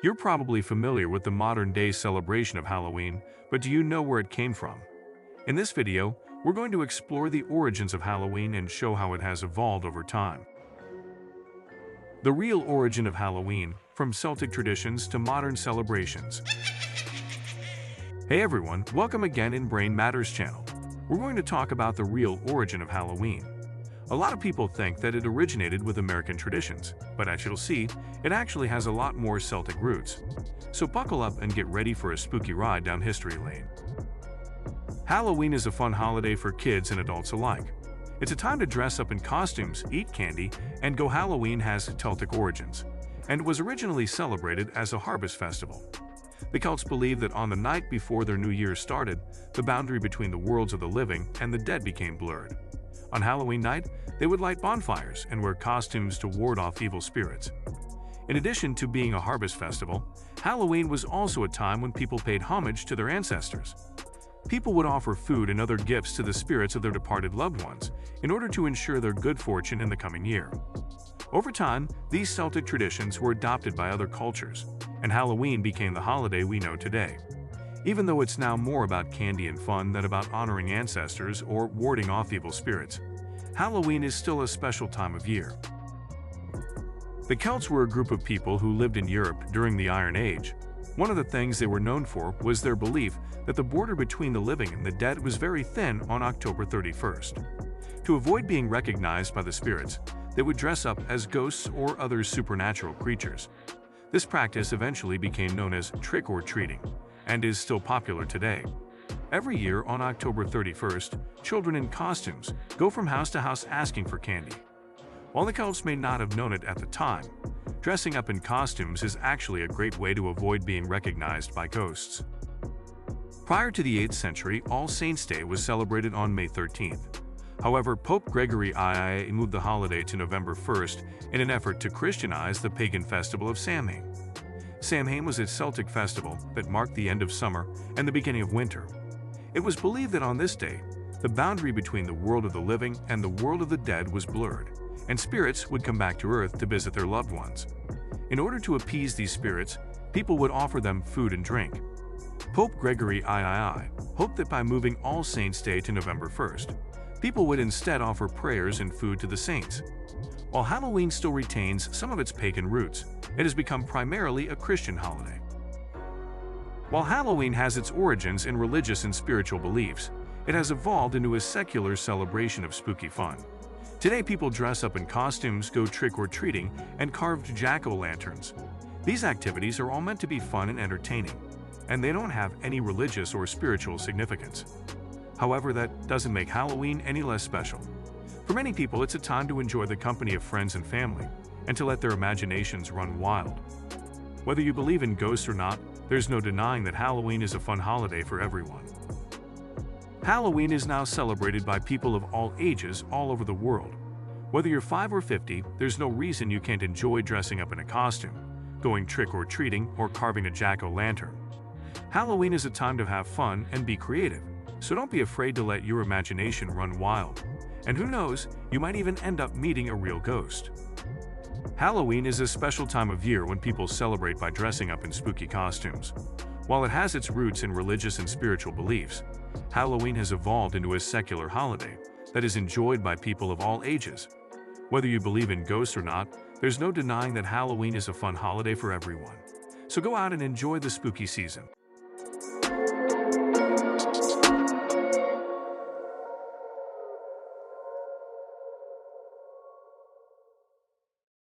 You're probably familiar with the modern-day celebration of Halloween, but do you know where it came from? In this video, we're going to explore the origins of Halloween and show how it has evolved over time. The real origin of Halloween, from Celtic traditions to modern celebrations. Hey everyone, welcome again in Brain Matters channel. We're going to talk about the real origin of Halloween. A lot of people think that it originated with American traditions, but as you'll see, it actually has a lot more Celtic roots. So buckle up and get ready for a spooky ride down history lane. Halloween is a fun holiday for kids and adults alike. It's a time to dress up in costumes, eat candy, and go. Halloween has Celtic origins, and was originally celebrated as a harvest festival. The Celts believed that on the night before their new year started, the boundary between the worlds of the living and the dead became blurred. On Halloween night, they would light bonfires and wear costumes to ward off evil spirits. In addition to being a harvest festival, Halloween was also a time when people paid homage to their ancestors. People would offer food and other gifts to the spirits of their departed loved ones in order to ensure their good fortune in the coming year. Over time, these Celtic traditions were adopted by other cultures, and Halloween became the holiday we know today. Even though it's now more about candy and fun than about honoring ancestors or warding off evil spirits, Halloween is still a special time of year. The Celts were a group of people who lived in Europe during the Iron Age. One of the things they were known for was their belief that the border between the living and the dead was very thin on October 31st. To avoid being recognized by the spirits, they would dress up as ghosts or other supernatural creatures. This practice eventually became known as trick-or-treating, and is still popular today. Every year on October 31st, children in costumes go from house to house asking for candy. While the Celts may not have known it at the time, dressing up in costumes is actually a great way to avoid being recognized by ghosts. Prior to the 8th century, All Saints' Day was celebrated on May 13th. However, Pope Gregory II moved the holiday to November 1st in an effort to Christianize the pagan festival of Samhain. Samhain was a Celtic festival that marked the end of summer and the beginning of winter. It was believed that on this day, the boundary between the world of the living and the world of the dead was blurred, and spirits would come back to Earth to visit their loved ones. In order to appease these spirits, people would offer them food and drink. Pope Gregory III hoped that by moving All Saints' Day to November 1st, people would instead offer prayers and food to the saints. While Halloween still retains some of its pagan roots, it has become primarily a Christian holiday. While Halloween has its origins in religious and spiritual beliefs, it has evolved into a secular celebration of spooky fun. Today, people dress up in costumes, go trick-or-treating, and carved jack-o'-lanterns. These activities are all meant to be fun and entertaining, and they don't have any religious or spiritual significance. However, that doesn't make Halloween any less special. For many people, it's a time to enjoy the company of friends and family, and to let their imaginations run wild. Whether you believe in ghosts or not, there's no denying that Halloween is a fun holiday for everyone. Halloween is now celebrated by people of all ages all over the world. Whether you're 5 or 50, there's no reason you can't enjoy dressing up in a costume, going trick-or-treating, or carving a jack-o'-lantern. Halloween is a time to have fun and be creative, so don't be afraid to let your imagination run wild. And who knows, you might even end up meeting a real ghost. Halloween is a special time of year when people celebrate by dressing up in spooky costumes. While it has its roots in religious and spiritual beliefs, Halloween has evolved into a secular holiday that is enjoyed by people of all ages. Whether you believe in ghosts or not, there's no denying that Halloween is a fun holiday for everyone. So go out and enjoy the spooky season.